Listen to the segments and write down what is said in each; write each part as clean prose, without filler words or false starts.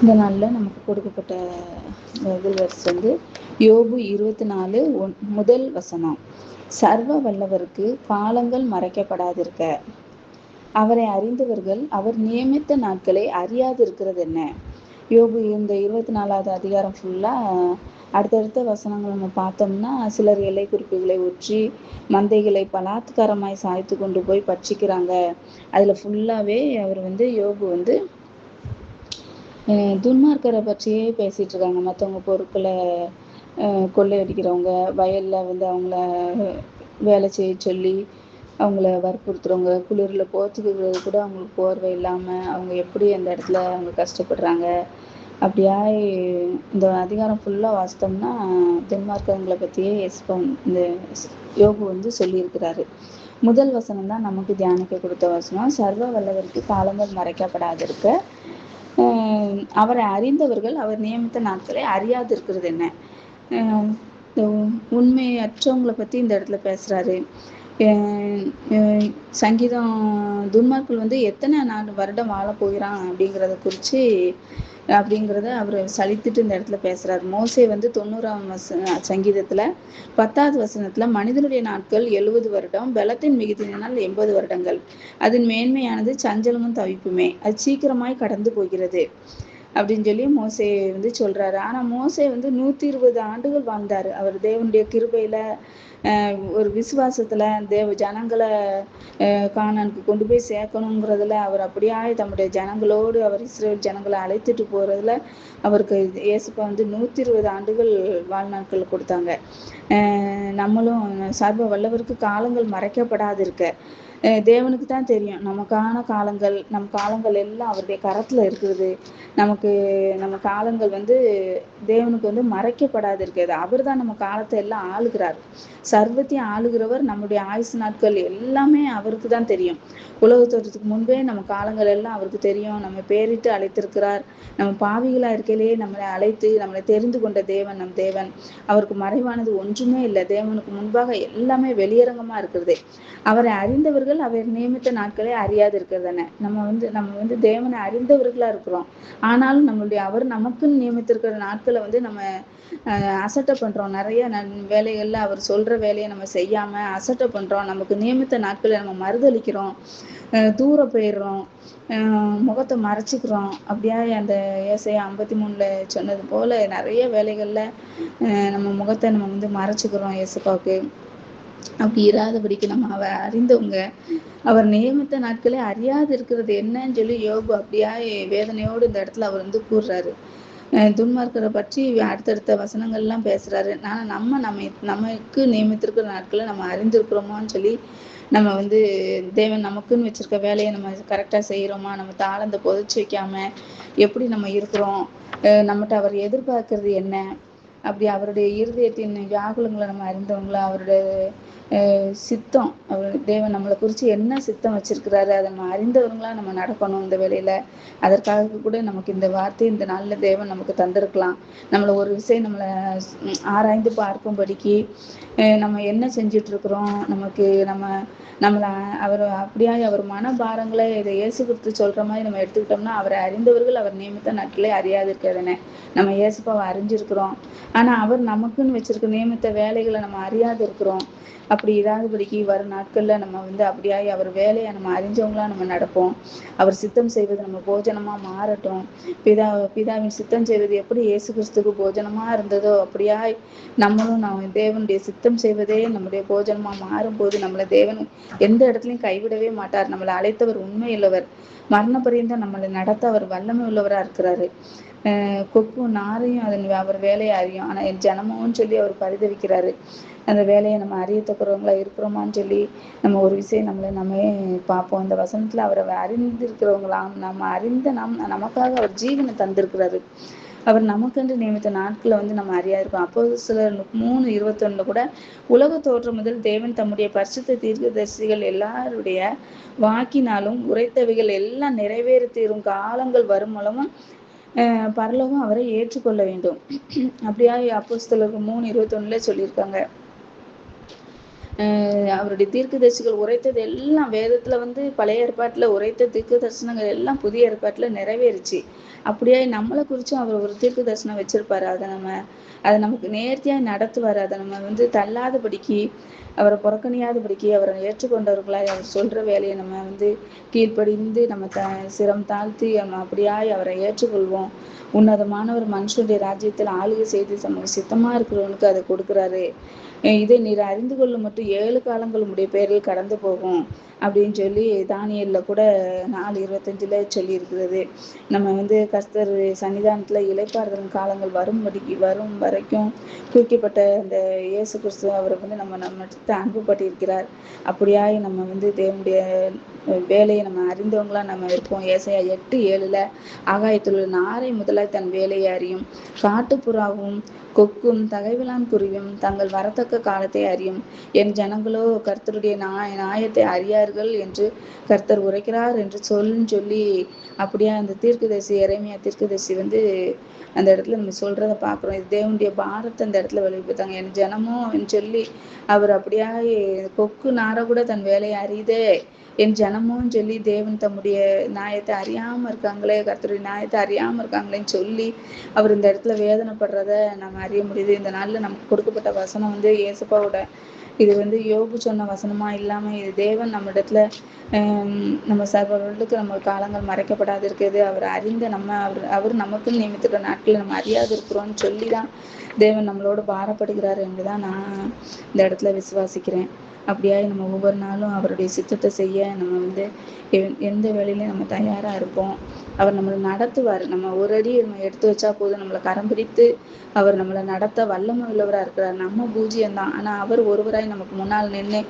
இந்த நாளில் நமக்கு கொடுக்கப்பட்ட பைபிள் வெர்ஸ் யோபு 24 முதல் வசனம். சர்வ வல்லவருக்கு காலங்கள் மறைக்கப்படாதிருக்க, அவரை அறிந்தவர்கள் அவர் நியமித்த நாட்களை அறியாதிருக்கிறது என்ன? யோபு இந்த 24வது அதிகாரம் ஃபுல்லா அடுத்தடுத்த வசனங்கள் நம்ம பார்த்தோம்னா, சிலர் எல்லை குறிப்புகளை ஒற்றி மந்தைகளை பலாத்காரமாய் சாய்த்து கொண்டு போய் பட்சிக்கிறாங்க. அதுல ஃபுல்லாவே அவர் யோபு துன்மார்க்கரை பற்றியே பேசிட்டு இருக்காங்க. மற்றவங்க பொருட்களை கொள்ளையடிக்கிறவங்க, வயல்ல அவங்கள வேலை செய்ய சொல்லி அவங்கள வற்புறுத்துறவங்க, குளிரில் போத்துக்கிறது கூட அவங்களுக்கு போர்வை இல்லாமல் அவங்க எப்படி அந்த இடத்துல அவங்க கஷ்டப்படுறாங்க. அப்படியா இந்த அதிகாரம் ஃபுல்லாக வாசித்தோம்னா துன்மார்க்கங்களை பற்றியே இந்த யோபு சொல்லியிருக்கிறாரு. முதல் வசனம் தான் நமக்கு தியானிக்க கொடுத்த வசனம். சர்வ வல்லவருக்கு காலங்கள் மறைக்கப்படாதிருக்க, அவரை அறிந்தவர்கள் அவர் நியமித்த நாட்களை அறியாது இருக்கிறது என்ன? உண்மையற்றவங்களை பத்தி இந்த இடத்துல பேசுறாரு. சங்கீதம் துன்மார்க்கர்கள் எத்தனை வருடம் வாழ போகிறான் அப்படிங்கிறத அவர் சலித்துட்டு இந்த இடத்துல பேசுறாரு. மோசே 90ஆம் சங்கீதத்துல 10வது வசனத்துல மனிதனுடைய நாட்கள் 70 வருடம், பலத்தின் மிகுதியினால் 80 வருடங்கள், அதன் மேன்மையானது சஞ்சலமும் தவிப்புமே, அது சீக்கிரமாய் கடந்து போகிறது அப்படின்னு சொல்லி மோசே சொல்றாரு. ஆனா மோசே 120 ஆண்டுகள் வாழ்ந்தாரு. அவர் தேவனுடைய கிருபையில ஒரு விசுவாசத்துல ஜனங்களை கானானுக்கு கொண்டு போய் சேர்க்கணுங்கிறதுல அவர் அப்படியே தம்முடைய ஜனங்களோடு அவர் இஸ்ரேல் ஜனங்களை அழைத்துட்டு போறதுல அவருக்கு இயேசுப்பா 120 ஆண்டுகள் வாழ்நாட்கள் கொடுத்தாங்க. நம்மளும் சர்வ வல்லவருக்கு காலங்கள் மறைக்கப்படாது இருக்க, தேவனுக்கு தான் தெரியும் நமக்கான காலங்கள், நம் காலங்கள் எல்லாம் அவருடைய கரத்துல இருக்குது. நம்ம காலங்கள் தேவனுக்கு மறைக்கப்படாது இருக்கிறது. அவர் தான் நம்ம காலத்தை எல்லாம் ஆளுகிறார். சர்வத்தையும் ஆளுகிறவர். நம்முடைய ஆயுசு நாட்கள் எல்லாமே அவருக்கு தான் தெரியும். உலக தோற்றத்துக்கு முன்பே நம்ம காலங்கள் எல்லாம் அவருக்கு தெரியும். நம்ம பேரிட்டு அழைத்திருக்கிறார். நம்ம பாவிகளா இருக்கையிலேயே நம்மளை அழைத்து நம்மளை தெரிந்து கொண்ட தேவன் நம் தேவன். அவருக்கு மறைவானது ஒன்றுமே இல்லை. தேவனுக்கு முன்பாக எல்லாமே வெளியரங்கமா இருக்கிறது. அவரை அறிந்தவர்கள் அவர் நியமித்த நாட்களே அறியாது இருக்கிறதானே. நம்ம தேவனை அறிந்தவர்களா இருக்கிறோம். ஆனாலும் அவர் நமக்குன்னு நியமித்திருக்கிற நாட்களை நம்ம அசட்டை பண்றோம். நிறைய வேலைகள்ல அவர் சொல்ற வேலையை நம்ம செய்யாம அசட்டை பண்றோம். நமக்கு நியமித்த நாட்களை நம்ம மறுதளிக்கிறோம், தூர போயிடுறோம், முகத்தை மறைச்சிக்கிறோம். அப்படியே அந்த ஏசாயா 53ல சொன்னது போல நிறைய வேலைகள்ல நம்ம முகத்தை நம்ம மறைச்சிக்கிறோம் இயேசுப்பாவுக்கு. அப்படி இராதபடிக்கு நம்ம அவர் அறிந்தவங்க அவர் நியமித்த நாட்களே அறியாது இருக்கிறது என்னன்னு சொல்லி யோபு அப்படியா வேதனையோடு இந்த இடத்துல அவர் கூறுறாரு. துன்மார்க்கரை பற்றி அடுத்தடுத்த வசனங்கள்லாம் பேசுறாரு. நமக்கு நியமித்திருக்கிற நாட்களை நம்ம அறிந்திருக்கிறோமான்னு சொல்லி நம்ம தேவன் நமக்குன்னு வச்சிருக்க வேலையை நம்ம கரெக்டா செய்யறோமா, நம்ம தாளந்த புதைச்சு வைக்காம எப்படி நம்ம இருக்கிறோம், நம்மகிட்ட அவர் எதிர்பார்க்கறது என்ன, அப்படி அவருடைய இருதயத்தின் வியாகுலங்களை நம்ம அறிந்தவங்களா, அவருடைய சித்தம், அவர் தேவன் நம்மளை குறித்து என்ன சித்தம் வச்சிருக்கிறாரு அதை நம்ம அறிந்தவங்களா நம்ம நடக்கணும் இந்த வேலையில. அதற்காக கூட நமக்கு இந்த வார்த்தை இந்த நாளில் தேவன் நமக்கு தந்திருக்கலாம். நம்மளை ஒரு விஷயம் நம்மளை ஆராய்ந்து பார்க்கும்படிக்கு நம்ம என்ன செஞ்சுட்டு இருக்கிறோம், நம்மளை அவர் அப்படியா அவர் மனபாரங்களை இதை இயேசு கிறிஸ்து சொல்ற மாதிரி நம்ம எடுத்துக்கிட்டோம்னா, அவரை அறிந்தவர்கள் அவர் நியமித்த நாட்களே அறியாது இருக்கிறதுனே. நம்ம இயேசுப்பாவை அறிஞ்சிருக்கிறோம், ஆனா அவர் நமக்குன்னு வச்சிருக்க நியமித்த வேலைகளை நம்ம அறியாது இருக்கிறோம். அப்படி இராதபடிக்கு வரும் நாட்கள்ல நம்ம அப்படியாய் அவர் வேலையை நம்ம அறிஞ்சவங்களா நம்ம நடப்போம். அவர் சித்தம் செய்வது நம்ம போஜனமா மாறட்டும். பிதாவின் சித்தம் செய்வது எப்படி இயேசு கிறிஸ்துக்கு போஜனமா இருந்ததோ அப்படியாய் நம்மளும் தேவனுடைய சித்தம் செய்வதே நம்முடைய போஜனமா மாறும்போது நம்மளை தேவன் எந்த இடத்துலையும் கைவிடவே மாட்டார். நம்மளை அழைத்தவர் உண்மையுள்ளவர். மரண பரியந்தம் நம்மளை நடத்த அவர் வல்லமை உள்ளவரா இருக்கிறாரு. கொக்கும் நாரையும் அவர் வேலையை அறியும், ஆனா என் ஜனமும் சொல்லி அவர் பரிதவிக்கிறாரு. அந்த வேலையை நம்ம அறியத்தக்கிறவங்களா இருக்கிறோமான்னு சொல்லி நம்ம ஒரு விஷயம் நம்ம பார்ப்போம். அந்த வசனத்துல அவரை அறிந்திருக்கிறவங்களாம், நம்ம அறிந்த நமக்காக அவர் ஜீவனை தந்திருக்கிறாரு. அவர் நமக்கென்று நியமித்த நாட்களை நம்ம அறியா இருக்கோம். அப்போஸ்தலர் 3:21 கூட உலக தோற்றம் முதல் தேவன் தம்முடைய பரிசுத்த தீர்க்கதரிசிகள் எல்லாருடைய வாக்கினாலும் உரைத்தவைகள் எல்லாம் நிறைவேறி தீரும் காலங்கள் வரும் மூலமும் பரலோகம் அவரை ஏற்றுக்கொள்ள வேண்டும். அப்படியா அப்போஸ்தலர் 3:21 சொல்லியிருக்காங்க. அவருடைய தீர்க்கதரிசிகள் உரைத்தது எல்லாம் வேதத்துல வந்து பழைய ஏற்பாட்டுல உரைத்த தீர்க்க தரிசனங்கள் எல்லாம் புதிய ஏற்பாட்டுல நிறைவேறுச்சு. அப்படியே நம்மளை குறிச்சும் அவர் ஒரு தீர்க்க தரிசனம் வச்சிருப்பாரு. அதை நமக்கு நேர்த்தியா நடத்துவாரு. அதை நம்ம வந்து தள்ளாதபடிக்கு, அவரை புறக்கணியாதபடிக்கு, அவரை ஏற்றுக்கொண்டவர்களாய் அவர் சொல்ற வேலையை நம்ம வந்து கீழ்ப்படிந்து நம்ம சிரம் தாழ்த்தி நம்ம அப்படியாய் அவரை ஏற்றுக்கொள்வோம். உன்னதமானவர் மனுஷனுடைய ராஜ்யத்தில் ஆளுகை செய்து நமக்கு சித்தமா இருக்கிறவனுக்கு அதை கொடுக்குறாரு. இதை நீர் அறிந்து கொள்ளும் மட்டும் 7 காலங்கள் உடைய பேரில் கடந்து போகும் அப்படின்னு சொல்லி தானியல்ல கூட 4:25 சொல்லி இருக்கிறது. நம்ம வந்து கர்த்தர் சன்னிதானத்துல இளைப்பாறுதல் காலங்கள் வரும் வரைக்கும் குறிக்கப்பட்ட அந்த இயேசு கிறிஸ்து அவரை வந்து நம்ம அன்புப்பட்டிருக்கிறார். அப்படியாய் நம்ம வந்து தேவனுடைய வேலையை நம்ம அறிந்தவங்களா நம்ம இருப்போம். ஏசாயா 8:7 ஆகாயத்தில் நாரை முதலாய் தன் வேலையை அறியும், காட்டுப்புறாவும் கொக்கும் தகைவிலான் குருவியும் தங்கள் வரத்தக்க காலத்தை அறியும், என் ஜனங்களோ கர்த்தருடைய நியாயத்தை அறியார்கள் என்று கர்த்தர் உரைக்கிறார் என்று சொல்லி அப்படியே அந்த தீர்க்கதரிசி எரேமியா தீர்க்கதரிசி வந்து அந்த இடத்துல நம்ம சொல்றதை பார்க்குறோம். இது தேவனுடைய பாரத்தை அந்த இடத்துல வெளிப்படுத்தாங்க. என் ஜனமும் சொல்லி அவர் அப்படியா கொக்கு நார கூட தன் வேலையை அறியுதே, என் ஜனமும் சொல்லி தேவன் தம்முடைய நியாயத்தை அறியாம இருக்காங்களே, கர்த்தருடைய நியாயத்தை அறியாம இருக்காங்களேன்னு சொல்லி அவர் இந்த இடத்துல வேதனைப்படுறத நம்ம அறிய முடியுது. இந்த நாள்ல நமக்கு கொடுக்கப்பட்ட வசனம் வந்து இயேசுப்பாவோட இது வந்து யோபு சொன்ன வசனமா இல்லாம இது தேவன் நம்ம இடத்துல நம்ம சர்வர்களுக்கு நம்ம காலங்கள் மறைக்கப்படாது இருக்குது. அவர் அறிந்த நம்ம அவர் நமக்கு நியமித்துக்கிற நாட்கள் நம்ம அறியாது இருக்கிறோம்னு சொல்லிதான் தேவன் நம்மளோட பாரப்படுகிறார் என்றுதான் நான் இந்த இடத்துல விசுவாசிக்கிறேன். அப்படியா நம்ம ஒவ்வொரு நாளும் அவருடைய சித்தத்தை செய்ய நம்ம வந்து எந்த வேலையிலையும் நம்ம தயாரா இருப்போம். அவர் நம்மளை நடத்துவார். நம்ம ஒரு அடி நம்ம எடுத்து வச்சா போதும், நம்மளை கரம் பிடித்து அவர் நம்மளை நடத்த வல்லமை உள்ளவராக இருக்கிறார். நம்ம பூஜ்யம்தான், ஆனா அவர் ஒருவராய் நமக்கு முன்னால் நின்று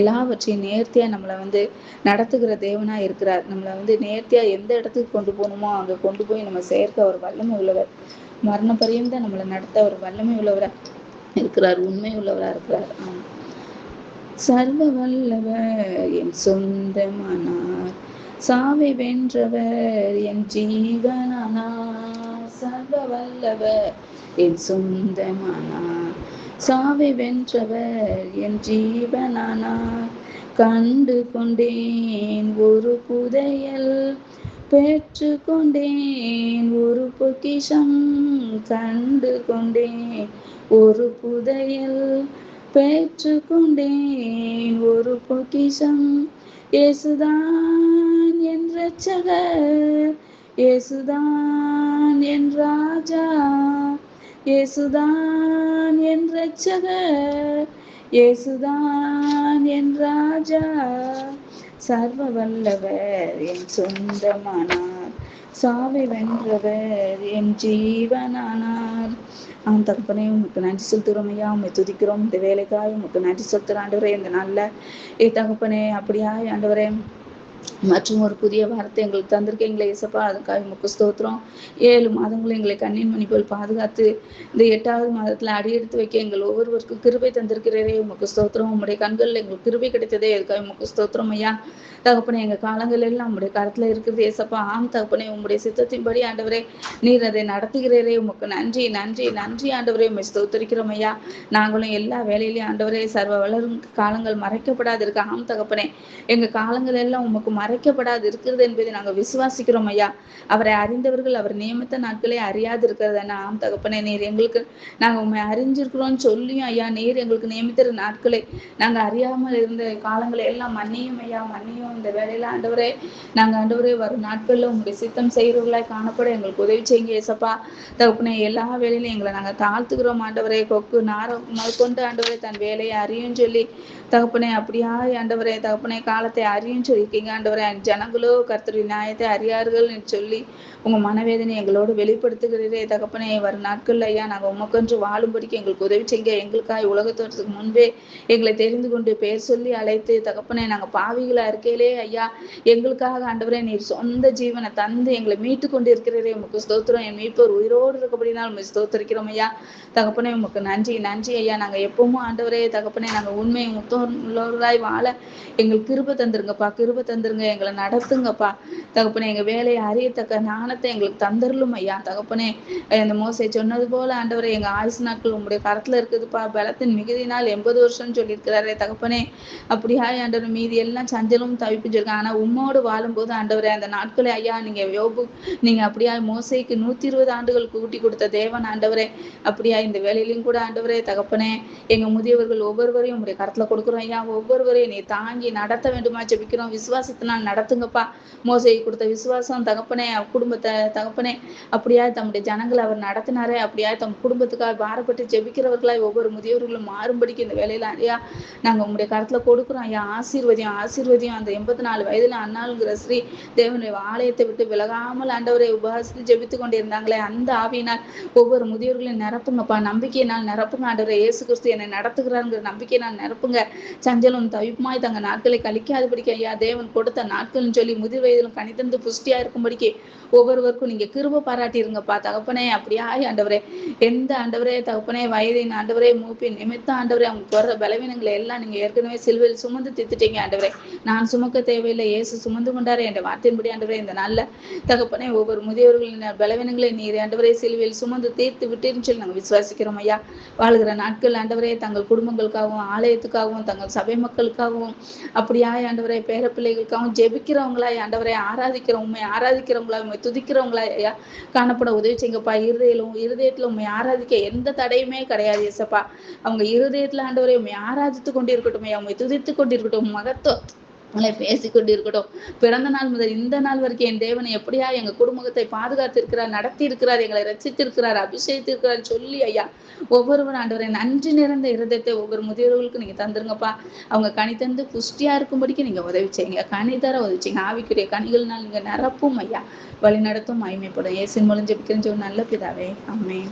எல்லாவற்றையும் நேர்த்தியா நம்மளை வந்து நடத்துகிற தேவனா இருக்கிறார். நம்மளை வந்து நேர்த்தியா எந்த இடத்துக்கு கொண்டு போகணுமோ அங்க கொண்டு போய் நம்ம சேர்க்க அவர் வல்லமை உள்ளவர். மரண பரியந்தம் நம்மளை நடத்த அவர் வல்லமை உள்ளவரா இருக்கிறார், உண்மை உள்ளவரா இருக்கிறார். சர்வ வல்லவர் என் சொந்தமானார், சாவை வென்றவர் என் ஜீவனானார். சர்வ வல்லவர் என் சொந்தமானார், சாவை வென்றவர் என் ஜீவனானார். கண்டு கொண்டேன் ஒரு புதையல், பெற்று கொண்டேன் ஒரு பொக்கிஷம். கண்டு கொண்டேன் ஒரு புதையல், பெற்று கொண்டேன் ஒரு பொக்கிஷம். இயேசுதான் என் இரட்சகர், இயேசுதான் என் ராஜா, இயேசுதான் என் இரட்சகர், இயேசுதான் என் ராஜா. சர்வ வல்லவர் என் சொந்தமானார், சாவை வென்றவர் என் ஜீவனானார். தகப்பனே உமக்கு நன்றி செலுத்துகிறோம் ஐயா, உண்மை துதிக்கிறோம். இந்த வேலைக்காய் உமக்கு நன்றி செலுத்துகிற ஆண்டவரே. இந்த நல்ல தகப்பனே அப்படியா ஆண்டவரே மற்றும் ஒரு புதிய வாரத்தை எங்களுக்கு தந்திருக்கீங்களே இயேசப்பா, அதுக்காக உமக்கு ஸ்தோத்திரம். 7 மாதங்களும் எங்களை கண்ணின் மணி போல் பாதுகாத்து இந்த 8வது மாதத்துல அடியெடுத்து வைக்க எங்கள் ஒவ்வொருவருக்கும் கிருபை தந்திருக்கிறதே உமக்கு ஸ்தோத்திரம். உங்களுடைய கண்களில் எங்களுக்கு கிருபை கிடைத்ததே அதுக்காக உமக்கு ஸ்தோத்திரம் ஐயா. தகப்பனே எங்க காலங்கள் எல்லாம் உங்களுடைய கருத்துல இருக்குது ஏசப்பா. தகப்பனே உங்களுடைய சித்தத்தின்படி ஆண்டவரே நீர் அதை நடத்துகிறீரே, உமக்கு நன்றி நன்றி நன்றி ஆண்டவரே. உண்மை ஸ்தோத்திரிக்கிறோம் ஐயா. நாங்களும் எல்லா வேலையிலையும் ஆண்டவரே சர்வ வளரும் காலங்கள் மறைக்கப்படாது இருக்க. தகப்பனே எங்க காலங்கள் எல்லாம் உமக்கு மறைக்கப்படாது இருக்கிறது என்பதை நாங்கள் விசுவாசிக்கிறோம் ஐயா. அவரை அறிந்தவர்கள் அவர் நியமித்த நாட்களே அறியாது இருக்கிறது. தகப்பனே நீர் எங்களுக்கு நாங்க உண்மை அறிஞ்சிருக்கிறோம்னு சொல்லியும் ஐயா, நீர் எங்களுக்கு நியமித்த நாட்களை நாங்க அறியாமல் இருந்த காலங்களை எல்லாம் மன்னியும் ஐயா, மன்னியும். இந்த வேலையில ஆண்டவரே நாங்க ஆண்டவரே வரும் நாட்கள்ல உங்களுடைய சித்தம் செய்கிறவர்களாய் காணப்பட எங்களுக்கு உதவி செய்யுங்க ஏசப்பா. தகப்பனே எல்லா வேலையிலும் எங்களை நாங்க தாழ்த்துக்கிறோம் ஆண்டவரே. கொக்கு நாரம் கொண்டு ஆண்டவரே தன் வேலையை அறியும் சொல்லி தகப்பனே அப்படியா ஆண்டவரே தகப்பனே காலத்தை அறியும் சொல்லியிருக்கீங்க ஆண்டவரே. ஜனங்களோ கர்த்தரின் நியாயத்தை அறியார்கள் சொல்லி உங்க மனவேதனை எங்களோடு வெளிப்படுத்துகிறீரே தகப்பனே. வரும் நாட்கள்ல ஐயா நாங்க உமக்கென்று வாழும்படிக்கு எங்களுக்கு உதவி செய்ய. எங்களுக்காக உலகத்தோற்றத்துக்கு முன்பே எங்களை தெரிந்து கொண்டு பேர் சொல்லி அழைத்து தகப்பனே நாங்க பாவிகளா இருக்கையிலே ஐயா எங்களுக்காக ஆண்டவரே நீர் சொந்த ஜீவனை தந்து எங்களை மீட்டு கொண்டு இருக்கிறீரே உமக்கு ஸ்தோத்திரம். என் மீட்பர் உயிரோடு இருக்கப்படினால் உண்மை ஸ்தோத்திரிக்கிறோம் ஐயா. தகப்பனே உமக்கு நன்றி நன்றி ஐயா. நாங்க எப்பவும் ஆண்டவரே தகப்பனே நாங்க உண்மை உள்ளவர்களாய் வாழ எங்களுக்கு கிருபை தந்துருங்கப்பா, கிருபை தந்துருங்க. தந்துருங்க, எங்களை நடத்துங்கப்பா தகப்பனே. எங்க வேலையை அறியத்தக்க ஞானத்தை எங்களுக்கு தந்தருளும் ஐயா தகப்பனே. இந்த மோசே சொன்னது போல ஆண்டவரே, எங்க ஆயுசு நாட்கள் உங்களுடைய கரத்துல இருக்குதுப்பா. பலத்தின் மிகுதினால் 80 வருஷம்னு சொல்லியிருக்கிறாரே தகப்பனே. அப்படியா ஆண்டவர், மீதி எல்லாம் சஞ்சலும் தவிப்பும் சொல்லிருக்காங்க. ஆனா உம்மோடு வாழும்போது ஆண்டவரே, அந்த நாட்களை ஐயா நீங்க நீங்க அப்படியா மோசேக்கு 120 ஆண்டுகள் கூட்டி கொடுத்த தேவன் ஆண்டவரே. அப்படியா இந்த வேலையிலும் கூட ஆண்டவரே தகப்பனே, எங்க முதியவர்கள் ஒவ்வொருவரையும் உங்களுடைய கரத்துல கொடுக்குறோம் ஐயா. ஒவ்வொருவரையும் நீ தாங்கி நடத்த வேண்டுமா ஜெபிக்கிறோம். விசுவாசத்தினால் நடத்துங்கப்பா. மோசே கொடுத்த விசுவாசம் தகப்பனே, குடும்பத்தை தகப்பனே, அப்படியா தம்முடைய ஜனங்களை அவர் நடத்தினாரே, அப்படியா தம் குடும்பத்துக்காக பாரப்பட்டு ஜெபிக்கிறவர்களாய் ஒவ்வொரு முதியவர்களும் மாறும்படிக்கு இந்த வேலையில ஐயா நாங்க உங்களுடைய கருத்துல கொடுக்குறோம் ஐயா. ஆசீர்வதியம் ஆசீர்வதியம். அந்த 84 வயதுல அண்ணாளுங்கிற ஸ்ரீ தேவனுடைய ஆலயத்தை விட்டு விலகாமல் ஆண்டவரை உபவாசித்து ஜெபித்து கொண்டிருந்தாங்களே, அந்த ஆவியினால் ஒவ்வொரு முதியோர்களையும் நிரப்புங்கப்பா. நம்பிக்கையினால் நிரப்புங்க ஆண்டவரை. இயேசு கிறிஸ்து என்னை நடத்துகிறாருங்கிற நம்பிக்கையினால் நிரப்புங்க. சஞ்சலம் தவிப்புமாய் தங்க நாட்களை கழிக்காதபடிக்கு ஐயா, தேவன் கொடுத்த நாட்கள்னு சொல்லி முதிர் வயதிலும் கனிதந்து புஷ்டியா இருக்கும்படிக்கு ஒவ்வொருவருக்கும் நீங்க கிருபை பாராட்டிருங்கப்பா தகப்பனே. அப்படியா ஆண்டவரே, எந்த ஆண்டவரே தகப்பனே வயதின் ஆண்டவரே மூப்பின் நிமித்தம் ஆண்டவரே அவங்களுக்கு வர்ற பலவீனங்களை எல்லாம் நீங்க ஏற்கனவே சிலுவையில் சுமந்து தித்துட்டீங்க ஆண்டவரே. நான் சுமக்க தேவையில்லை, இயேசு சுமந்து கொண்டாரு என்ற வார்த்தையின்படி ஆண்டவரே. இந்த நல்ல தகப்பனே ஒவ்வொரு முதியவர்களின் பலவீனங்களை நீர் ஆண்டவரே சிலுவையில் சுமந்து தீர்த்து விட்டேன்னு சொல்லி நாங்கள் விசுவாசிக்கிறோம் ஐயா. வாழ்கிற நாட்கள் ஆண்டவரே தங்கள் குடும்பங்களுக்காகவும் ஆலயத்துக்காகவும் தங்கள் சபை மக்களுக்காகவும் அப்படியா ஆண்டவரே பேர பிள்ளைகளுக்காகவும் ஜெபிக்கிறவங்களாய் ஆண்டவரை ஆராதிக்கிறோம். உண்மை ஆராதிக்கிறவங்களா, உண்மை துதிக்கிறவங்களா ஐயா காணப்பட உதவி செய்யுங்கப்பா. இருதயத்துல உண்மை ஆராதிக்க எந்த தடையுமே கிடையாது இயேசப்பா. அவங்க இருதயத்துல ஆண்டவரை உண்மை ஆராதித்து கொண்டிருக்கட்டும் ஐயா, உண்மை துதித்து கொண்டிருக்கட்டும், மகத்துவம் பேசிக்கொண்டு இருக்கட்டும். பிறந்த நாள் முதல் இந்த நாள் வரைக்கும் என் தேவனை எப்படியா எங்க குடும்பத்தை பாதுகாத்து இருக்கிறார், நடத்தி இருக்கிறார், எங்களை ரசித்திருக்கிறார், அபிஷேகித்திருக்கிறார் சொல்லி ஐயா ஒவ்வொருவரும் ஆண்டவரை நன்றி நிறைந்த இருதயத்தை ஒவ்வொரு முதியோர்களுக்கும் நீங்க தந்துருங்கப்பா. அவங்க கனி தந்து புஷ்டியா இருக்கும்படிக்கு நீங்க உதவி செய்யுங்க. கனி தர உதவி செய்யுங்க. ஆவிக்குரிய கனிகள்னால் நீங்க நிரப்பும் ஐயா. வழி நடத்தும் மகிமைப்படும். இயேசுவின் மூலம் ஜெபிக்கிறேன் நல்ல பிதாவே, ஆமென்.